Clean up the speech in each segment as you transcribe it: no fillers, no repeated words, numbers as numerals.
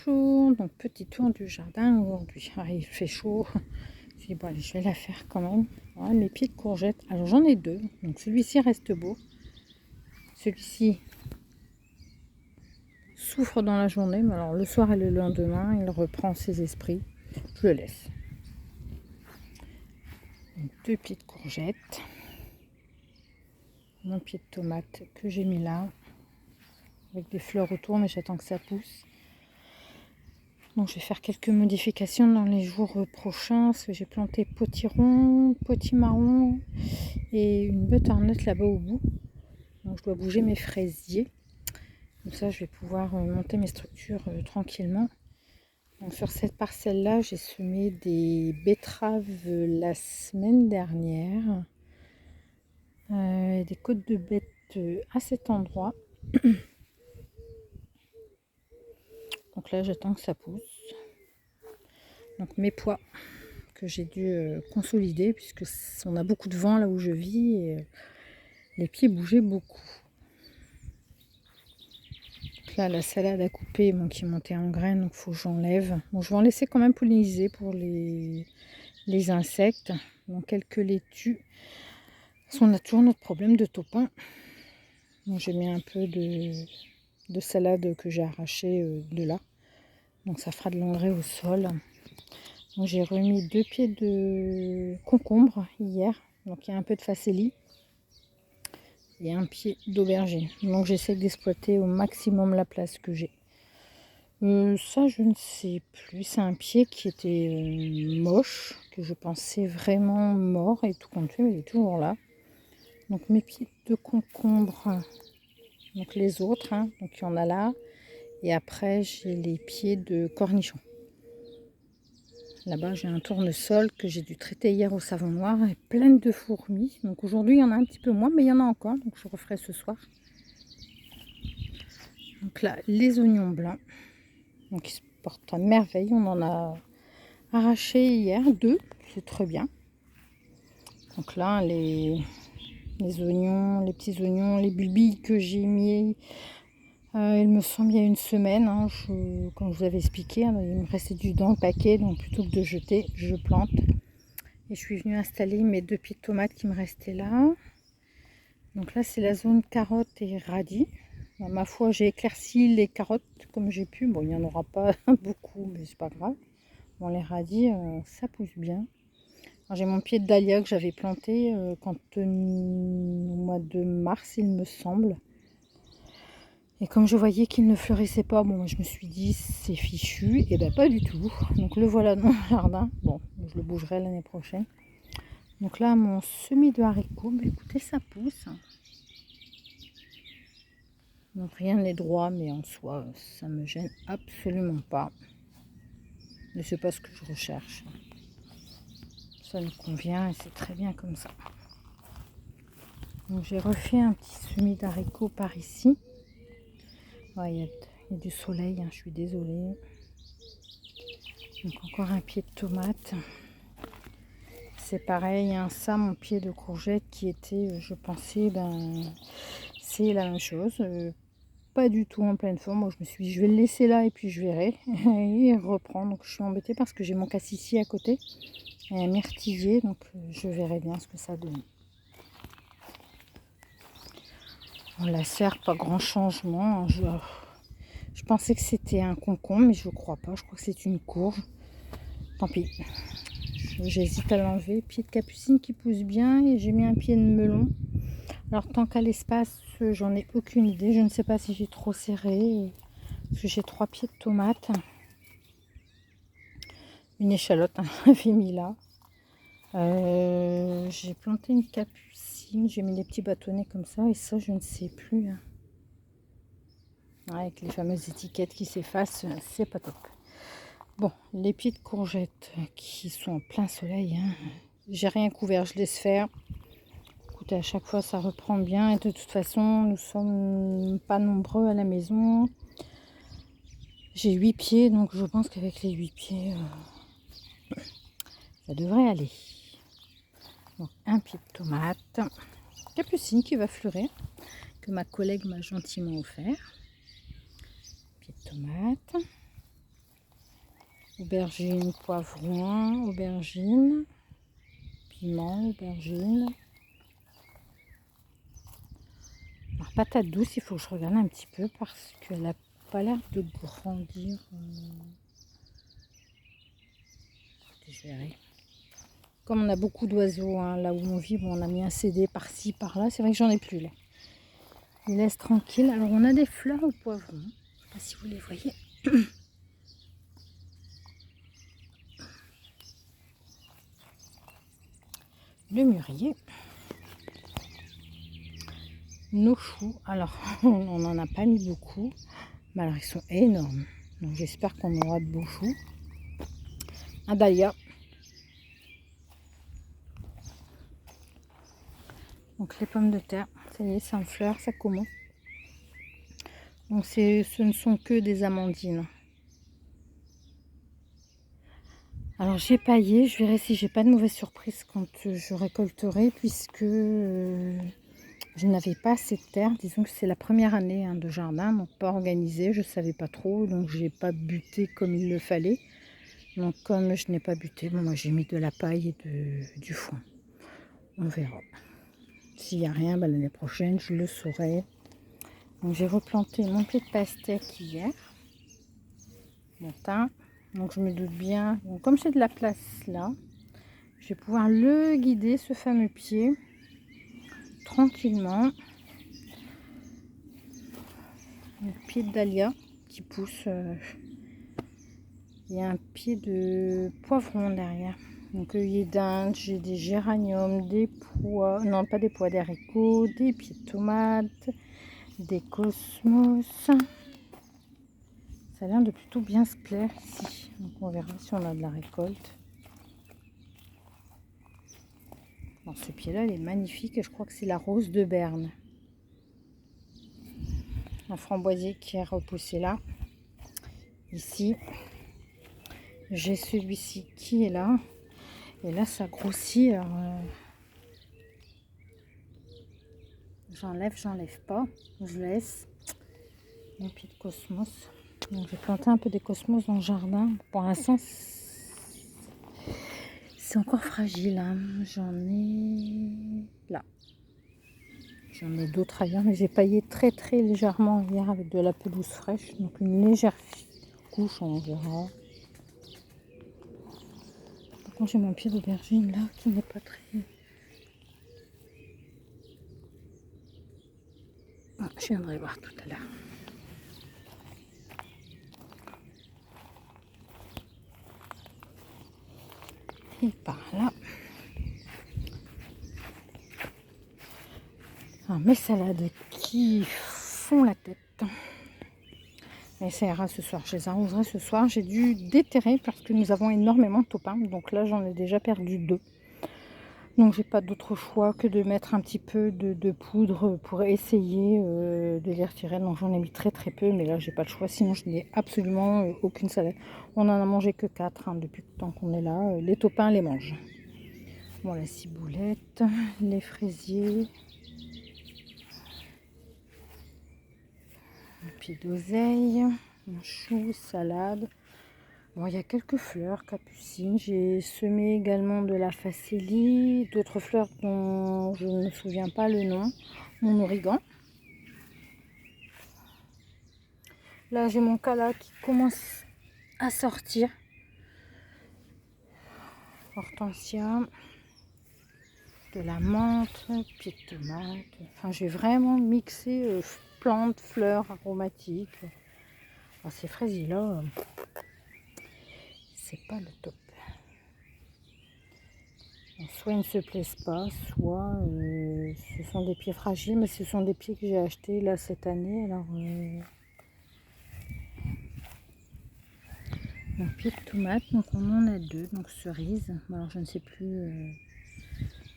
Bonjour, donc petit tour du jardin aujourd'hui. Ah, il fait chaud. Je dis bon allez, je vais la faire quand même. Voilà, mes pieds de courgettes. Alors j'en ai deux. Donc celui-ci reste beau. Celui-ci souffre dans la journée, mais alors le soir et le lendemain, il reprend ses esprits. Je le laisse. Donc, deux pieds de courgettes. Mon pied de tomate que j'ai mis là. Avec des fleurs autour, mais j'attends que ça pousse. Donc je vais faire quelques modifications dans les jours prochains parce que j'ai planté potiron, potimarron et une butternut là-bas au bout. Donc je dois bouger mes fraisiers. Comme ça je vais pouvoir monter mes structures tranquillement. Donc sur cette parcelle-là, j'ai semé des betteraves la semaine dernière. Des côtes de bête à cet endroit. Donc là j'attends que ça pousse. Donc mes pois que j'ai dû consolider puisque on a beaucoup de vent là où je vis et les pieds bougeaient beaucoup. Donc là la salade à couper qui montait en graines, donc il faut que j'enlève. Bon, je vais en laisser quand même polliniser pour les insectes. Donc quelques laitues. On a toujours notre problème de topin. Donc j'ai mis un peu de salade que j'ai arraché de là. Donc ça fera de l'engrais au sol. J'ai remis 2 pieds de concombre hier, donc il y a un peu de facélie et un pied d'aubergine. Donc j'essaie d'exploiter au maximum la place que j'ai. Ça je ne sais plus, c'est un pied qui était moche, que je pensais vraiment mort et tout compte fait, mais il est toujours là. Donc mes pieds de concombre, donc les autres, hein, donc il y en a là. Et après j'ai les pieds de cornichons. Là-bas, j'ai un tournesol que j'ai dû traiter hier au savon noir et plein de fourmis. Donc aujourd'hui, il y en a un petit peu moins, mais il y en a encore. Donc je referai ce soir. Donc là, les oignons blancs. Donc ils se portent à merveille. On en a arraché hier 2. C'est très bien. Donc là, les oignons, les petits oignons, les bulbilles que j'ai mis, il me semble il y a une semaine. Hein, comme je vous avais expliqué, hein, il me restait du dans le paquet. Donc plutôt que de jeter, je plante. Et je suis venue installer mes 2 pieds de tomates qui me restaient là. Donc là, c'est la zone carottes et radis. Ma foi, j'ai éclairci les carottes comme j'ai pu. Bon, il n'y en aura pas beaucoup, mais c'est pas grave. Bon, les radis, ça pousse bien. J'ai mon pied de dahlia que j'avais planté au mois de mars, il me semble. Et comme je voyais qu'il ne fleurissait pas, bon, je me suis dit, c'est fichu. Et ben pas du tout. Donc le voilà dans le jardin. Bon, je le bougerai l'année prochaine. Donc là, mon semis de haricots, bah, écoutez, ça pousse. Donc rien n'est droit, mais en soi, ça me gêne absolument pas. Mais c'est pas ce que je recherche. Ça me convient et c'est très bien comme ça. Donc j'ai refait un petit semis d'haricots par ici. Ouais, il y a du soleil, hein, je suis désolée. Donc encore un pied de tomate. C'est pareil, hein, ça, mon pied de courgette qui était, je pensais, c'est la même chose. Pas du tout en pleine forme. Moi, je me suis dit, je vais le laisser là et puis je verrai. Et il reprend. Donc, je suis embêtée parce que j'ai mon cassissier à côté et un myrtiller. Donc, je verrai bien ce que ça donne. On la serre, pas grand changement. Je pensais que c'était un concombre, mais je crois pas. Je crois que c'est une courge. Tant pis. J'hésite à l'enlever. Pied de capucine qui pousse bien et j'ai mis un pied de melon. Alors tant qu'à l'espace, j'en ai aucune idée. Je ne sais pas si j'ai trop serré. Parce que j'ai 3 pieds de tomates. Une échalote, hein, j'avais mis là. J'ai planté une capucine. J'ai mis des petits bâtonnets comme ça. Et ça, je ne sais plus. Hein. Avec les fameuses étiquettes qui s'effacent, c'est pas top. Bon, les pieds de courgettes qui sont en plein soleil. Hein. J'ai rien couvert, je laisse faire. Écoutez, à chaque fois, ça reprend bien. Et de toute façon, nous sommes pas nombreux à la maison. J'ai 8 pieds, donc je pense qu'avec les 8 pieds, ça devrait aller. Donc, un pied de tomate. Capucine qui va fleurir, que ma collègue m'a gentiment offert. Pied de tomate. aubergine, poivron, aubergine, piment, aubergine. Alors, patate douce, il faut que je regarde un petit peu parce qu'elle n'a pas l'air de grandir. Je verrai. Comme on a beaucoup d'oiseaux hein, là où on vit, bon, on a mis un CD par-ci, par-là. C'est vrai que j'en ai plus là. Il laisse tranquille. Alors on a des fleurs au poivron. Je ne sais pas si vous les voyez. Le mûrier. Nos choux. Alors on n'en a pas mis beaucoup. Mais alors ils sont énormes. Donc j'espère qu'on aura de beaux choux. Un dahlia. Donc les pommes de terre. Ça y est, c'est en fleurs, ça commence. Donc ce ne sont que des amandines. Alors j'ai paillé, je verrai si j'ai pas de mauvaise surprise quand je récolterai puisque je n'avais pas assez de terre. Disons que c'est la première année hein, de jardin, donc pas organisé, je savais pas trop, donc j'ai pas buté comme il le fallait. Donc comme je n'ai pas buté, bon moi j'ai mis de la paille et du foin. On verra. S'il n'y a rien, ben, l'année prochaine je le saurai. Donc j'ai replanté mon pied de pastèque hier. Mon thym. Donc je me doute bien, donc, comme j'ai de la place là, je vais pouvoir le guider, ce fameux pied, tranquillement. Le pied de dahlia qui pousse. Il y a un pied de poivron derrière. Donc œillet d'Inde, j'ai des géraniums, des pois, non pas des pois, des haricots, des pieds de tomates, des cosmos. Ça a l'air de plutôt bien se plaire ici. Donc on verra si on a de la récolte. Bon, ce pied-là, il est magnifique et je crois que c'est la rose de Berne. Un framboisier qui est repoussé là. Ici, j'ai celui-ci qui est là. Et là, ça grossit. Alors, j'enlève pas. Je laisse. Mon pied de cosmos. Donc, j'ai planté un peu des cosmos dans le jardin. Pour l'instant, c'est encore fragile. Hein. J'en ai là. J'en ai d'autres ailleurs, mais j'ai paillé très très légèrement hier avec de la pelouse fraîche. Donc une légère couche, on verra. Par contre, j'ai mon pied d'aubergine là qui n'est pas très... Ah, je viendrai voir tout à l'heure. Et par là. Ah, mes salades qui font la tête. Mais ça ira ce soir. Je les arroserai ce soir. J'ai dû déterrer parce que nous avons énormément de topins. Donc là, j'en ai déjà perdu 2. Donc j'ai pas d'autre choix que de mettre un petit peu de poudre pour essayer de les retirer. Donc j'en ai mis très très peu, mais là j'ai pas le choix, sinon je n'ai absolument aucune salade. On en a mangé que 4 hein, depuis le temps qu'on est là. Les taupins les mangent. Bon, la ciboulette, les fraisiers, un pied d'oseille, un chou, salade. Bon, il y a quelques fleurs, capucines. J'ai semé également de la facélie, d'autres fleurs dont je ne me souviens pas le nom. Mon origan. Là, j'ai mon cala qui commence à sortir. Hortensia, de la menthe, pied de tomate. Enfin, j'ai vraiment mixé plantes, fleurs aromatiques. Alors, ces fraisiers-là, c'est pas le top. Soit ils ne se plaisent pas, soit ce sont des pieds fragiles, mais ce sont des pieds que j'ai achetés là cette année. Alors, un pied de tomate, donc on en a 2, donc cerise. Alors je ne sais plus,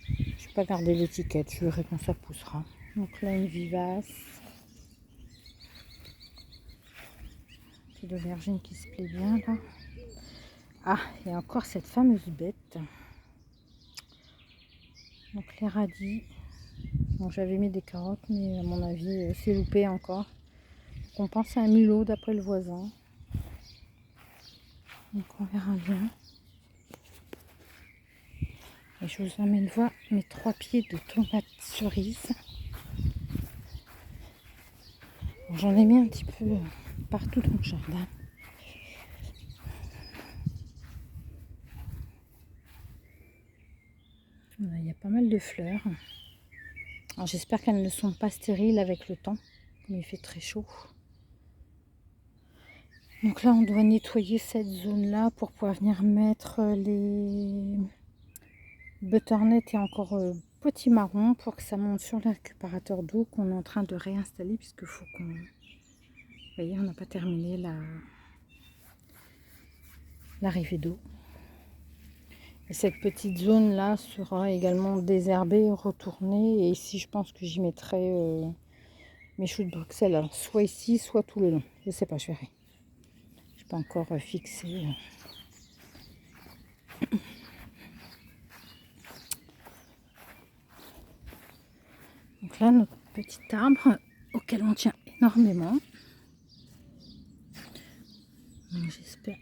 je n'ai pas gardé l'étiquette, je verrai quand ça poussera. Donc là une vivace, petite aubergine qui se plaît bien là. Ah, et encore cette fameuse bête. Donc les radis. Bon, j'avais mis des carottes, mais à mon avis, c'est loupé encore. Donc, on pense à un mulot d'après le voisin. Donc on verra bien. Et je vous emmène voir mes 3 pieds de tomates cerises. J'en ai mis un petit peu partout dans le jardin. Voilà, il y a pas mal de fleurs. Alors j'espère qu'elles ne sont pas stériles avec le temps, comme il fait très chaud. Donc là on doit nettoyer cette zone-là pour pouvoir venir mettre les butternut et encore petits marrons pour que ça monte sur le récupérateur d'eau qu'on est en train de réinstaller puisque faut qu'on... Vous voyez, on n'a pas terminé l'arrivée d'eau. Et cette petite zone là sera également désherbée, retournée, et ici je pense que j'y mettrai mes choux de Bruxelles, alors soit ici soit tout le long, je sais pas, je verrai. Je n'ai pas encore fixé. Donc là notre petit arbre auquel on tient énormément. J'espère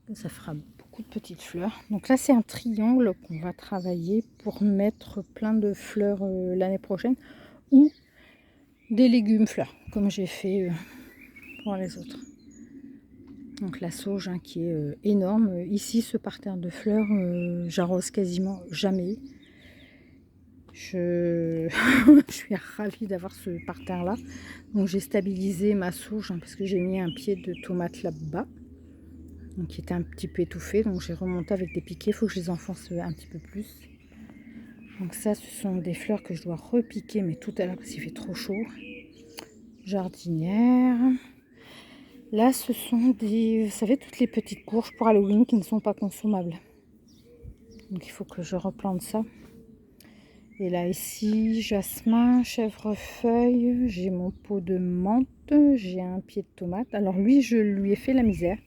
que ça fera beaucoup de petites fleurs. Donc là c'est un triangle qu'on va travailler pour mettre plein de fleurs l'année prochaine, ou des légumes fleurs comme j'ai fait pour les autres. Donc la sauge hein, qui est énorme. Ici ce parterre de fleurs j'arrose quasiment jamais. Je suis ravie d'avoir ce parterre là. Donc j'ai stabilisé ma sauge hein, parce que j'ai mis un pied de tomate là-bas, donc qui était un petit peu étouffé, donc j'ai remonté avec des piquets. Il faut que je les enfonce un petit peu plus. Donc ça ce sont des fleurs que je dois repiquer, mais tout à l'heure parce qu'il fait trop chaud. Jardinière. Là ce sont des, vous savez, toutes les petites courges pour Halloween qui ne sont pas consommables, donc il faut que je replante ça. Et là ici jasmin, chèvrefeuille, j'ai mon pot de menthe, j'ai un pied de tomate. Alors lui je lui ai fait la misère.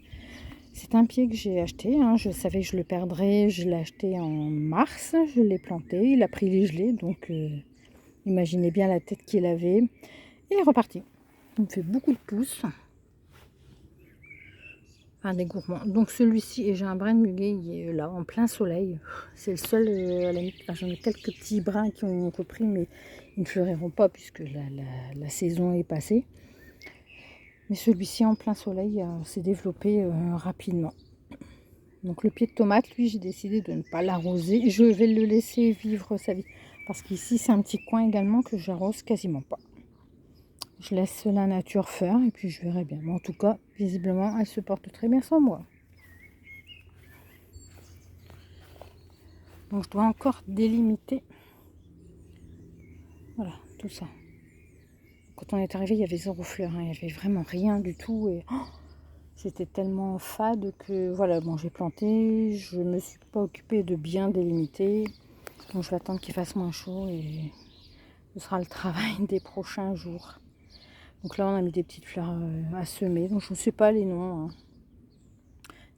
C'est un pied que j'ai acheté, hein. Je savais que je le perdrais, je l'ai acheté en mars, je l'ai planté, il a pris les gelées, donc imaginez bien la tête qu'il avait. Il est reparti. Il me fait beaucoup de pouces. Enfin, des gourmands. Donc celui-ci, et j'ai un brin de muguet, il est là, en plein soleil. C'est le seul, à la limite, enfin, j'en ai quelques petits brins qui ont repris, mais ils ne fleuriront pas puisque la saison est passée. Mais celui-ci en plein soleil s'est développé rapidement. Donc le pied de tomate, lui, j'ai décidé de ne pas l'arroser. Je vais le laisser vivre sa vie. Parce qu'ici, c'est un petit coin également que j'arrose quasiment pas. Je laisse la nature faire et puis je verrai bien. Mais en tout cas, visiblement, elle se porte très bien sans moi. Donc je dois encore délimiter. Voilà, tout ça. Quand on est arrivé, il y avait 0 fleur. Hein. Il n'y avait vraiment rien du tout. Et c'était tellement fade que voilà, bon, j'ai planté. Je ne me suis pas occupée de bien délimiter. Donc je vais attendre qu'il fasse moins chaud et ce sera le travail des prochains jours. Donc là, on a mis des petites fleurs à semer. Donc je ne sais pas les noms. Hein.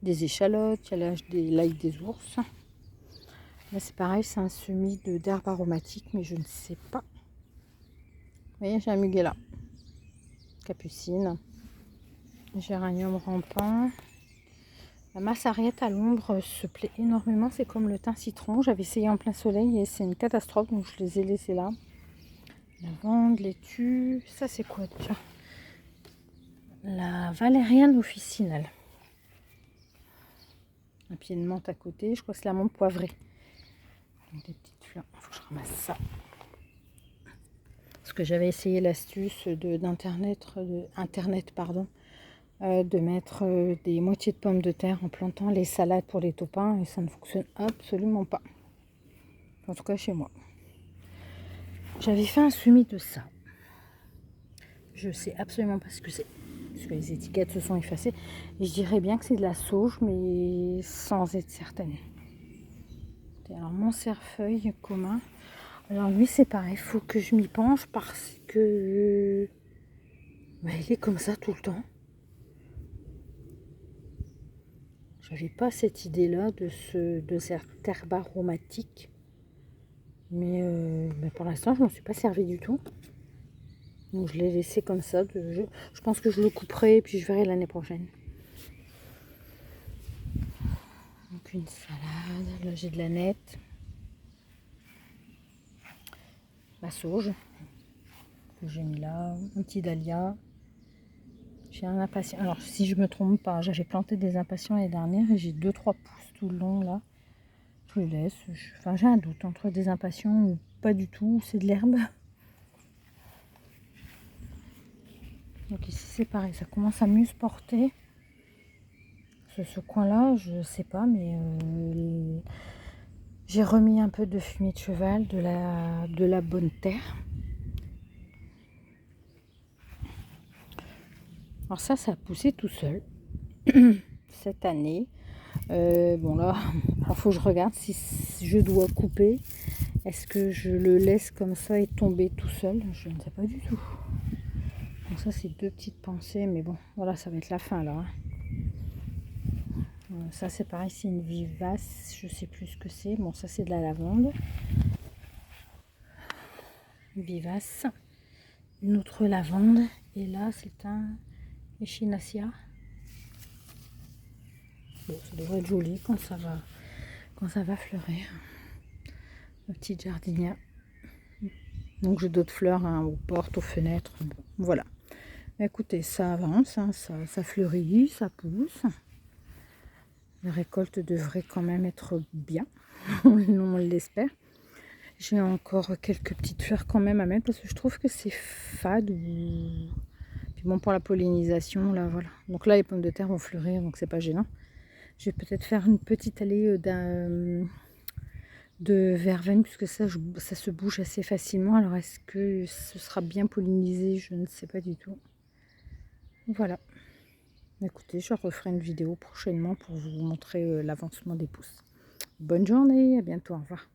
Des échalotes, il y a l'ail des ours. Là, c'est pareil, c'est un semis d'herbes aromatiques, mais je ne sais pas. Vous voyez, j'ai un muguet là. Capucine. Géranium rampant. La massariette à l'ombre se plaît énormément. C'est comme le thym citron. J'avais essayé en plein soleil et c'est une catastrophe. Donc je les ai laissés là. Lavande, laitue. Ça, c'est quoi déjà? La valériane officinale. Un pied de menthe à côté. Je crois que c'est la menthe poivrée. Donc des petites fleurs. Il faut que je ramasse ça. Parce que j'avais essayé l'astuce d'internet, de mettre des moitiés de pommes de terre en plantant les salades pour les taupins et ça ne fonctionne absolument pas. En tout cas chez moi. J'avais fait un semis de ça. Je sais absolument pas ce que c'est. Parce que les étiquettes se sont effacées. Et je dirais bien que c'est de la sauge, mais sans être certaine. Alors mon cerfeuil commun. Alors lui c'est pareil, il faut que je m'y penche parce que il est comme ça tout le temps. J'avais pas cette idée là de cette herbe aromatique. Mais pour l'instant je m'en suis pas servi du tout. Donc je l'ai laissé comme ça. Je pense que je le couperai et puis je verrai l'année prochaine. puis une salade. Là, j'ai de la nette. La sauge que j'ai mis là. Un petit dahlia. J'ai un impatient. Alors, si je me trompe pas, j'avais planté des impatiens l'année dernière et j'ai 2-3 pousses tout le long là. Je les laisse. Enfin, j'ai un doute entre des impatiens ou pas du tout. C'est de l'herbe. Donc ici c'est pareil, ça commence à mieux se porter. Ce coin-là, je sais pas, mais j'ai remis un peu de fumier de cheval, de la bonne terre. Alors ça a poussé tout seul cette année. Bon là, il faut que je regarde si je dois couper. Est-ce que je le laisse comme ça et tomber tout seul? Je ne sais pas du tout. Donc ça c'est deux petites pensées, mais bon, voilà, ça va être la fin là. Ça c'est pareil, c'est une vivace, je sais plus ce que c'est. Bon, ça c'est de la lavande. Une vivace. Une autre lavande. Et là c'est un echinacea. Bon, ça devrait être joli quand ça va fleurir. Ma petite jardinière. Donc j'ai d'autres fleurs hein, aux portes, aux fenêtres. Bon, voilà. Écoutez, ça avance, hein, ça fleurit, ça pousse. La récolte devrait quand même être bien. On l'espère. J'ai encore quelques petites fleurs quand même à mettre parce que je trouve que c'est fade. Puis bon, pour la pollinisation, là, voilà. Donc là, les pommes de terre vont fleurir, donc c'est pas gênant. Je vais peut-être faire une petite allée de verveine puisque ça se bouge assez facilement. Alors, est-ce que ce sera bien pollinisé? Je ne sais pas du tout. Voilà. Écoutez, je referai une vidéo prochainement pour vous montrer l'avancement des pousses. Bonne journée, à bientôt, au revoir.